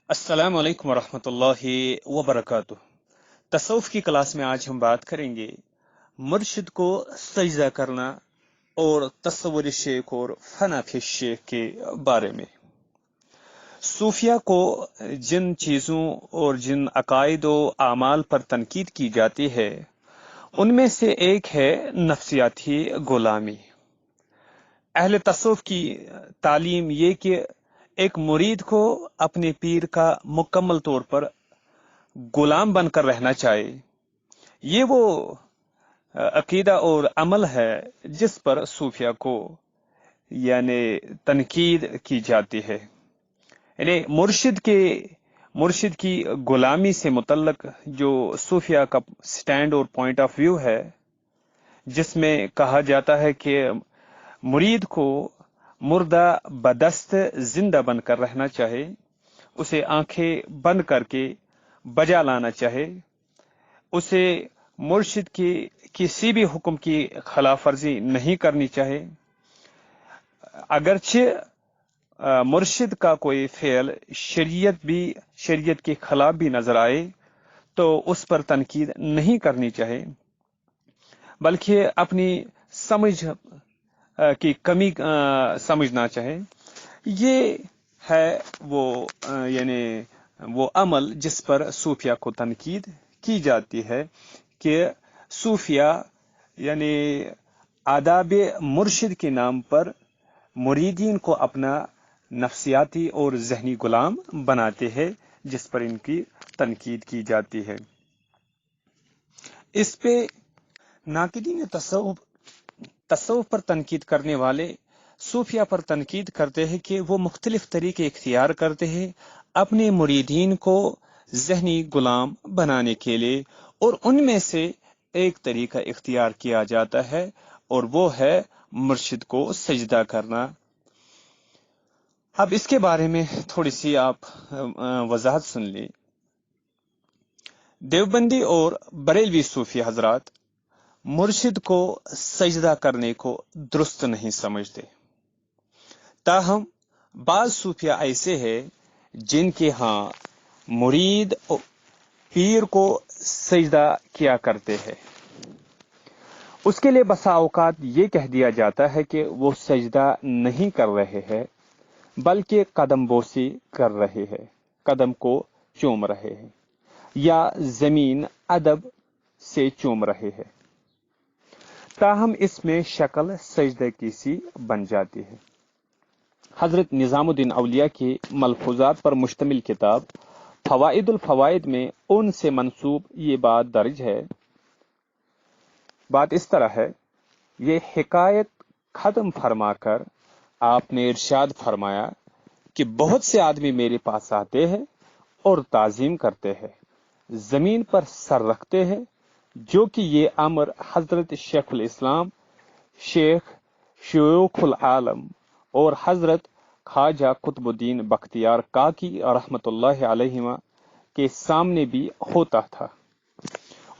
अस्सलाम वालेकुम वरहमतुल्लाहि वबरकातुह। तसव्वुफ की क्लास में आज हम बात करेंगे मुर्शिद को सजदा करना और तस्वुर शेख और फनाफी शेख के बारे में। सूफिया को जिन चीज़ों और जिन अकायद व आमाल पर तनकीद की जाती है उनमें से एक है नफ्सियाती गुलामी। अहले तसव्वुफ की तालीम ये कि एक मुरीद को अपने पीर का मुकम्मल तौर पर गुलाम बनकर रहना चाहिए। ये वो अकीदा और अमल है जिस पर सूफिया को यानी तनकीद की जाती है। यानी मुर्शिद की गुलामी से मुतल्लक जो सूफिया का स्टैंड और पॉइंट ऑफ व्यू है, जिसमें कहा जाता है कि मुरीद को मुर्दा बदस्त जिंदा बनकर रहना चाहे, उसे आंखें बंद करके बजा लाना चाहे, उसे मुर्शिद की किसी भी हुक्म की खिलाफ वर्जी नहीं करनी चाहे। अगरचे मुर्शिद का कोई फेल शरीयत के खिलाफ भी नजर आए तो उस पर तनकीद नहीं करनी चाहे, बल्कि अपनी समझ की कमी समझना चाहे। ये है वो यानी वो अमल जिस पर सूफिया को तनकीद की जाती है कि सूफिया यानी आदाब मुर्शिद के नाम पर मुरीदीन को अपना नफ्सियाती और जहनी गुलाम बनाते हैं, जिस पर इनकी तनकीद की जाती है। इस पे नाकिदीन तसव्वुफ पर तनकीद करने वाले सूफिया पर तनकीद करते हैं कि वो मुख्तलिफ तरीके इख्तियार करते हैं अपने मुरीदीन को जहनी गुलाम बनाने के लिए, और उनमें से एक तरीका इख्तियार किया जाता है और वो है मुर्शिद को सजदा करना। अब इसके बारे में थोड़ी सी आप वजाहत सुन ली। देवबंदी और बरेलवी सूफी हजरात मुर्शिद को सजदा करने को दुरुस्त नहीं समझते। ताहम बाज सूफिया ऐसे हैं जिनके यहाँ मुरीद पीर को सजदा किया करते हैं। उसके लिए बसा औकात ये कह दिया जाता है कि वो सजदा नहीं कर रहे हैं बल्कि कदम बोसी कर रहे हैं, कदम को चूम रहे हैं या जमीन अदब से चूम रहे हैं। ताहम इसमें शक्ल सजदे की सी बन जाती है। हजरत निजामुद्दीन औलिया की मलफूजात पर मुश्तमिल किताब फवाइदुल फवाइद में उनसे मंसूब ये बात दर्ज है। बात इस तरह है, ये हिकायत खत्म फरमाकर आपने इरशाद फरमाया कि बहुत से आदमी मेरे पास आते हैं और ताजीम करते हैं, जमीन पर सर रखते हैं, जो कि ये अमर हजरत शेखुल इस्लाम शेख शयूखुल आलम और हजरत ख्वाजा कुतुबुद्दीन बख्तियार काकी रहमतुल्लाहि अलैहिमा के सामने भी होता था,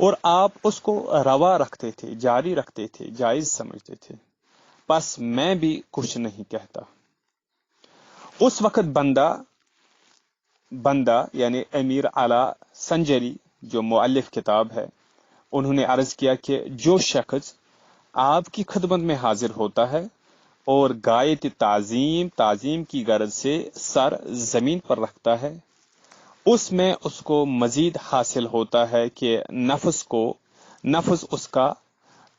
और आप उसको रवा रखते थे, जारी रखते थे, जायज समझते थे। बस मैं भी कुछ नहीं कहता। उस वक्त बंदा यानी अमीर आला संजरी जो मुअल्लिफ किताब है, उन्होंने अर्ज किया कि जो शख्स आपकी खिदमत में हाजिर होता है और गायत ताजीम की गरज से सर जमीन पर रखता है, उसमें उसको मजीद हासिल होता है कि नफ्स उसका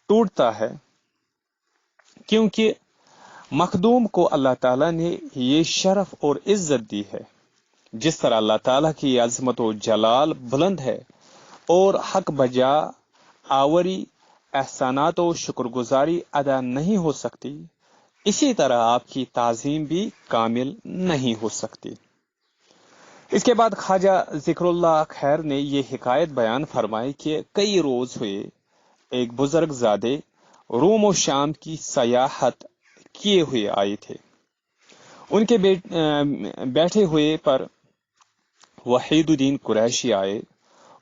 टूटता है, क्योंकि मखदूम को अल्लाह ताला ने ये शरफ और इज्जत दी है। जिस तरह अल्लाह ताला की अजमत और जलाल बुलंद है और हक बजा आवरी एहसानात और शुक्रगुजारी अदा नहीं हो सकती, इसी तरह आपकी ताजीम भी कामिल नहीं हो सकती। इसके बाद ख्वाजा जिक्रुल्लाह खैर ने यह हिकायत बयान फरमाई कि कई रोज हुए एक बुजुर्ग ज़ादे रोम और शाम की सयाहत किए हुए आए थे। उनके बैठे हुए पर वहीदुद्दीन कुरैशी आए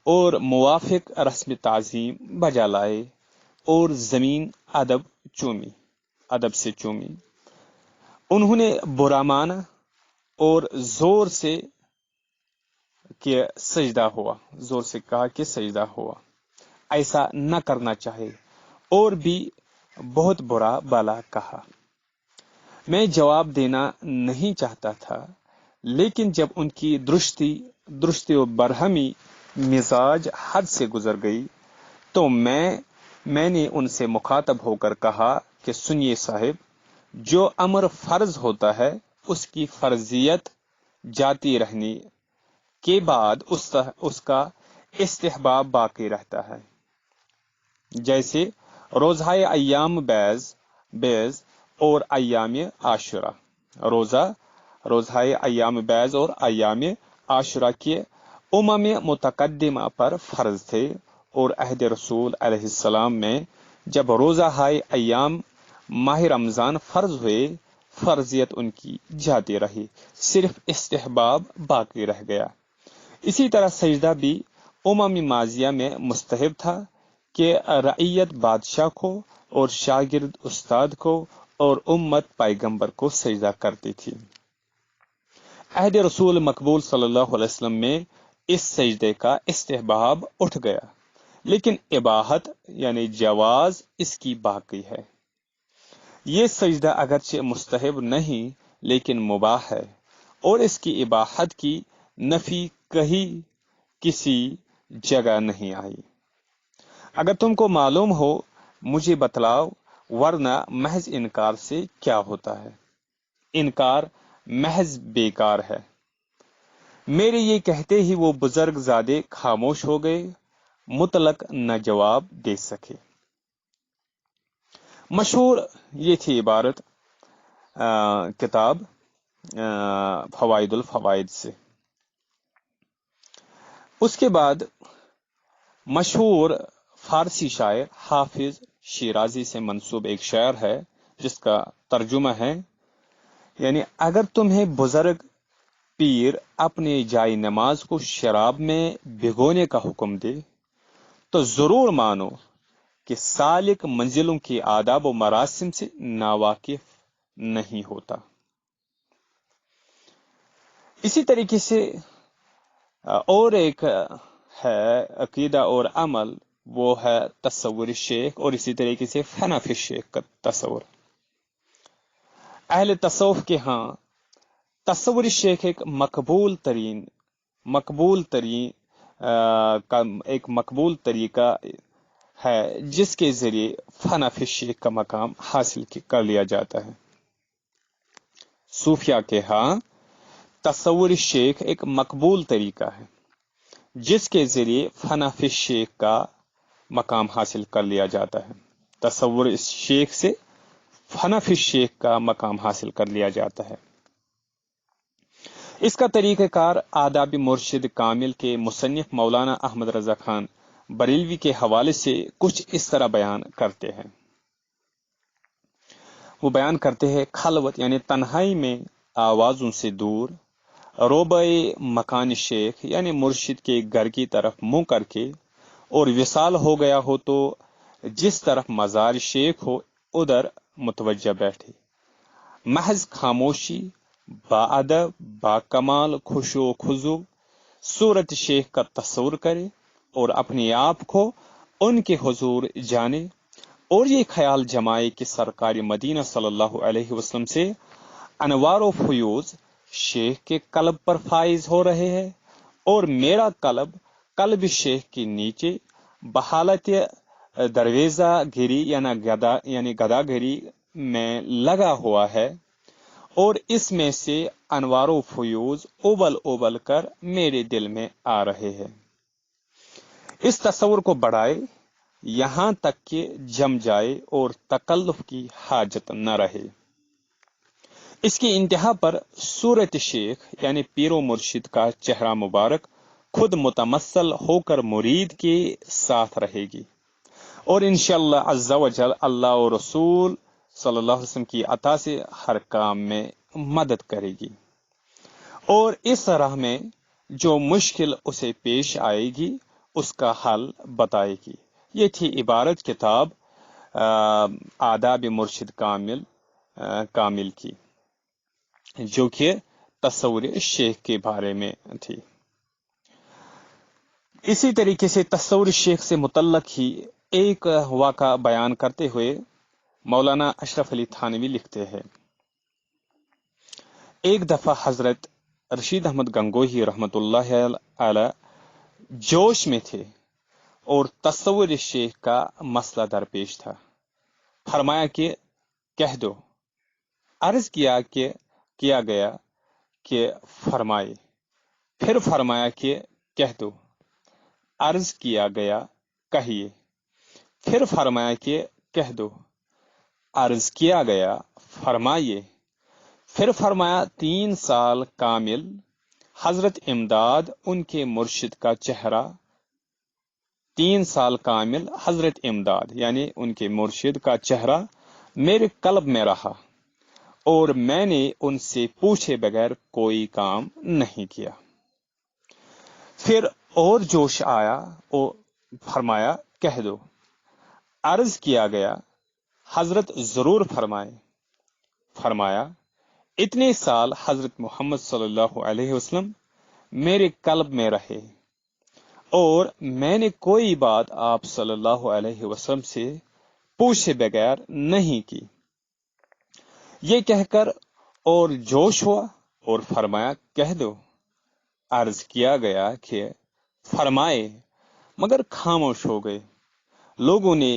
और मुवाफिक रस्म ताजीम बजा लाए और जमीन अदब से चूमी। उन्होंने बुरा माना और जोर से کہ سجدہ ہوا، زور سے کہا کہ سجدہ ہوا، ایسا نہ کرنا چاہے، اور بھی بہت برا بھلا کہا۔ میں جواب دینا نہیں چاہتا تھا، لیکن جب ان کی درستی و برہمی مزاج حد سے گزر گئی تو میں نے ان سے مخاطب ہو کر کہا کہ سنیے صاحب، جو امر فرض ہوتا ہے اس کی فرضیت جاتی رہنے کے بعد اس کا استحباب باقی رہتا ہے، جیسے روزہ ایام بیز اور ایام عاشورہ۔ روزہ ایام بیز اور ایام عاشورہ کے متقدمہ پر فرض تھے، اور عہد رسول علیہ السلام میں جب روزہ ایام ماہ رمضان فرض ہوئے، فرضیت ان کی جاتی رہی، صرف استحباب باقی رہ گیا۔ اسی طرح سجدہ بھی ماضیہ میں مستحب تھا کہ رعیت بادشاہ کو اور شاگرد استاد کو اور امت پیغمبر کو سجدہ کرتی تھی۔ عہد رسول مقبول صلی اللہ علیہ وسلم میں اس سجدے کا استحباب اٹھ گیا، لیکن اباحت یعنی جواز اس کی باقی ہے۔ یہ سجدہ اگرچہ مستحب نہیں لیکن مباح ہے، اور اس کی اباحت کی نفی کہیں کسی جگہ نہیں آئی۔ اگر تم کو معلوم ہو مجھے بتلاؤ، ورنہ محض انکار سے کیا ہوتا ہے؟ انکار محض بیکار ہے۔ میرے یہ کہتے ہی وہ بزرگ زادے خاموش ہو گئے، مطلق نہ جواب دے سکے۔ مشہور یہ تھی عبارت کتاب فوائد الفوائد سے۔ اس کے بعد مشہور فارسی شاعر حافظ شیرازی سے منسوب ایک شعر ہے جس کا ترجمہ ہے، یعنی اگر تمہیں بزرگ پیر اپنے جائے نماز کو شراب میں بھگونے کا حکم دے تو ضرور مانو کہ سالک منزلوں کی آداب و مراسم سے ناواقف نہیں ہوتا۔ اسی طریقے سے اور ایک ہے عقیدہ اور عمل، وہ ہے تصور شیخ، اور اسی طریقے سے فنا فی الشیخ کا تصور۔ اہل تصوف کے ہاں تصور شیخ ایک مقبول طریقہ ہے جس کے ذریعے فنا فی الشیخ کا مقام حاصل کر لیا جاتا ہے۔ صوفیہ کے ہاں تصور شیخ ایک مقبول طریقہ ہے جس کے ذریعے فنا فی الشیخ کا مقام حاصل کر لیا جاتا ہے۔ تصور شیخ سے فنا فی الشیخ کا مقام حاصل کر لیا جاتا ہے۔ اس کا طریقہ کار آداب مرشد کامل کے مصنف مولانا احمد رضا خان بریلوی کے حوالے سے کچھ اس طرح بیان کرتے ہیں۔ وہ بیان کرتے ہیں، خلوت یعنی تنہائی میں آوازوں سے دور، روبے مکان شیخ یعنی مرشد کے گھر کی طرف منہ کر کے، اور وصال ہو گیا ہو تو جس طرف مزار شیخ ہو ادھر متوجہ بیٹھے، محض خاموشی، با ادب، با کمال خشوع و خضوع صورت شیخ کا تصور کرے اور اپنے آپ کو ان کے حضور جانے، اور یہ خیال جمائے کہ سرکار مدینہ صلی اللہ علیہ وسلم سے انوار و فیوز شیخ کے قلب پر فائز ہو رہے ہیں، اور میرا قلب شیخ کے نیچے بحالت درویزہ گری یعنی گدا گری میں لگا ہوا ہے، اور اس میں سے انوار و فیوز ابل کر میرے دل میں آ رہے ہیں۔ اس تصور کو بڑھائے یہاں تک کہ جم جائے اور تکلف کی حاجت نہ رہے۔ اس کی انتہا پر صورت شیخ یعنی پیر و مرشد کا چہرہ مبارک خود متمثل ہو کر مرید کے ساتھ رہے گی، اور انشاءاللہ عز و جل اللہ و رسول صلی اللہ علیہ وسلم کی عطا سے ہر کام میں مدد کرے گی، اور اس راہ میں جو مشکل اسے پیش آئے گی اس کا حل بتائے گی۔ یہ تھی عبارت کتاب آداب مرشد کامل کی، جو کہ تصور شیخ کے بارے میں تھی۔ इसी तरीके से तस्सवुर शेख से मुतल्लक ही एक वाक़ा बयान करते हुए मौलाना अशरफ अली थानवी लिखते हैं, एक दफा हजरत रशीद अहमद गंगोही रहमतुल्लाह अलैह जोश में थे और तस्सवुर शेख का मसला दरपेश था। फरमाया कि कह दो। अर्ज किया गया कि फरमाए। फिर फरमाया कि कह दो। अर्ज किया गया कहिए। फिर फरमाया कि कह दो। अर्ज किया गया फरमाइए। फिर फरमाया 3 साल कामिल हजरत इमदाद उनके मुर्शिद का चेहरा 3 साल कामिल हजरत इमदाद यानी उनके मुर्शिद का चेहरा मेरे कल्ब में रहा और मैंने उनसे पूछे बगैर कोई काम नहीं किया। फिर और जोश आया और फरमाया कह दो। अर्ज किया गया हजरत जरूर फरमाए। फरमाया इतने साल हजरत मोहम्मद सल्लल्लाहु अलैहि वसल्लम मेरे कल्ब में रहे और मैंने कोई बात आप सल्लल्लाहु अलैहि वसल्लम से पूछे बगैर नहीं की। ये कहकर और जोश हुआ और फरमाया कह दो। अर्ज किया गया कि फरमाए, मगर खामोश हो गए। लोगों ने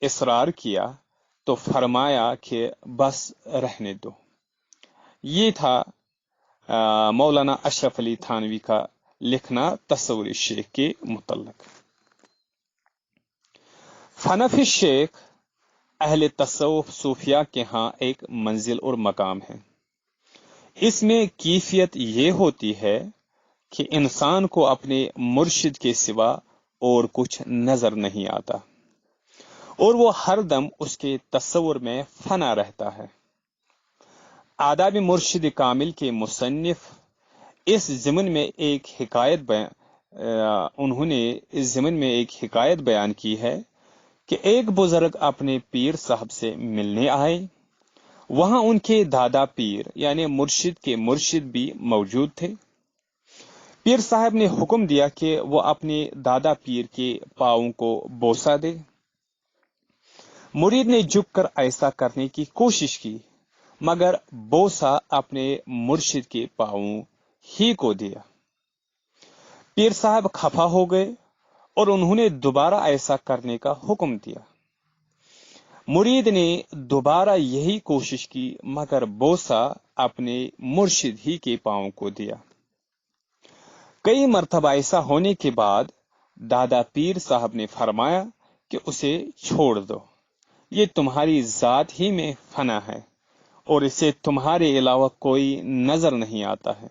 इसरार किया तो फरमाया कि बस रहने दो। ये था मौलाना अशरफ अली थानवी का लिखना तस्सवुर शेख के मुतल्लक। फनफी शेख अहले तस्सवुफ सूफिया के यहाँ एक मंजिल और मकाम है। इसमें कैफियत ये होती है कि इंसान को अपने मुर्शिद के सिवा और कुछ नजर नहीं आता और वो हर दम उसके तस्सवुर में फना रहता है। आदाब मुर्शिद कामिल के मुसन्निफ इस ज़िमन में एक हिकायत बयान की है कि एक बुजुर्ग अपने पीर साहब से मिलने आए। वहां उनके दादा पीर यानी मुर्शिद के मुर्शिद भी मौजूद थे। पीर साहब ने हुक्म दिया कि वो अपने दादा पीर के पांवों को बोसा दे। मुरीद ने झुककर ऐसा करने की कोशिश की, मगर बोसा अपने मुर्शिद के पांवों ही को दिया। पीर साहब खफा हो गए और उन्होंने दोबारा ऐसा करने का हुक्म दिया। मुरीद ने दोबारा यही कोशिश की, मगर बोसा अपने मुर्शिद ही के पांवों को दिया। कई मर्तबा ऐसा होने के बाद दादा पीर साहब ने फरमाया कि उसे छोड़ दो, ये तुम्हारी जात ही में फना है और इसे तुम्हारे अलावा कोई नजर नहीं आता है।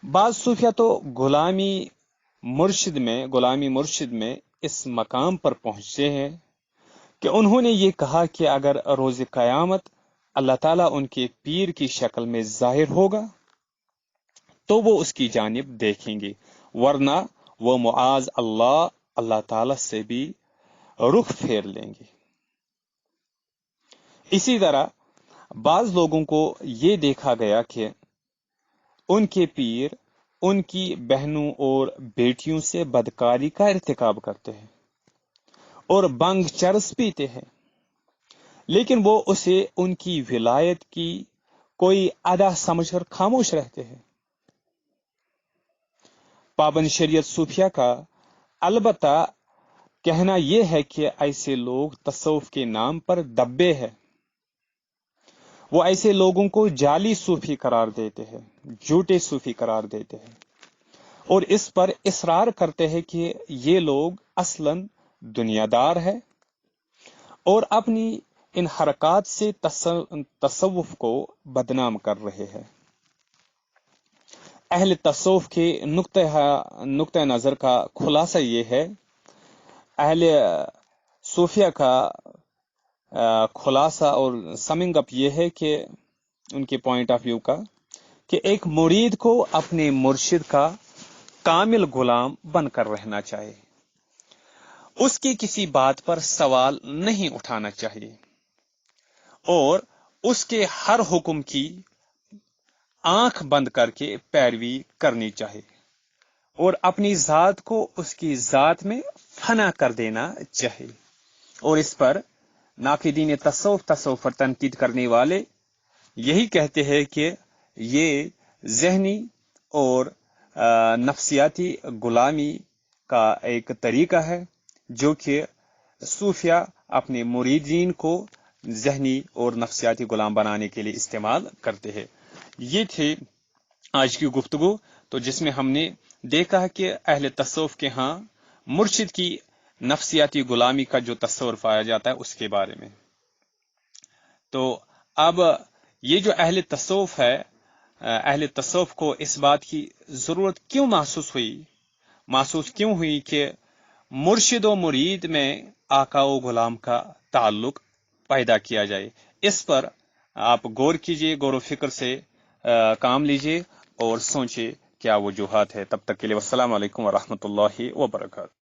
बाज सूफिया तो गुलामी मुर्शिद में इस मकाम पर पहुंचे हैं कि उन्होंने ये कहा कि अगर रोज कयामत अल्लाह ताला उनके पीर की शक्ल में जाहिर होगा तो वो उसकी जानिब देखेंगे, वरना वो मुआज अल्लाह ताला से भी रुख फेर लेंगे। इसी तरह बाज लोगों को ये देखा गया कि उनके पीर उनकी बहनों और बेटियों से बदकारी का इर्तिकाब करते हैं और बंग चरस पीते हैं, लेकिन वो उसे उनकी विलायत की कोई अदा समझकर खामोश रहते हैं। पाबंद शरीयत सूफिया का अलबत्ता कहना यह है कि ऐसे लोग तसव्वुफ के नाम पर दब्बे हैं। वो ऐसे लोगों को जाली सूफी करार देते हैं, झूठे सूफी करार देते हैं और इस पर इसरार करते हैं कि ये लोग असलन दुनियादार है और अपनी इन हरकत से तसव्वुफ को बदनाम कर रहे हैं। अहले तसव्वुफ के नुक्ते नजर का खुलासा ये है, अहले सूफिया का खुलासा और समिंग अप ये है कि उनके पॉइंट ऑफ व्यू का कि एक मुरीद को अपने मुर्शिद का कामिल गुलाम बनकर रहना चाहिए। उसकी किसी बात पर सवाल नहीं उठाना चाहिए और उसके हर हुक्म की आंख बंद करके पैरवी करनी चाहिए। اور اپنی ذات کو اس کی ذات میں فنا کر دینا چاہیے۔ اور اس پر ناقدین تصوف پر تنقید کرنے والے یہی کہتے ہیں کہ یہ ذہنی اور نفسیاتی غلامی کا ایک طریقہ ہے جو کہ صوفیہ اپنے مریدین کو ذہنی اور نفسیاتی غلام بنانے کے لیے استعمال کرتے ہیں۔ یہ تھی آج کی گفتگو، تو جس میں ہم نے دیکھا کہ اہل تصوف کے ہاں مرشد کی نفسیاتی غلامی کا جو تصور پایا جاتا ہے اس کے بارے میں۔ تو اب یہ جو اہل تصوف ہے، اہل تصوف کو اس بات کی ضرورت کیوں محسوس کیوں ہوئی کہ مرشد و مرید میں آقا و غلام کا تعلق پیدا کیا جائے؟ اس پر آپ غور کیجئے، غور و فکر سے کام لیجئے اور سوچے کیا وجوہات ہے۔ تب تک کے لیے والسلام علیکم ورحمۃ اللہ وبرکاتہ۔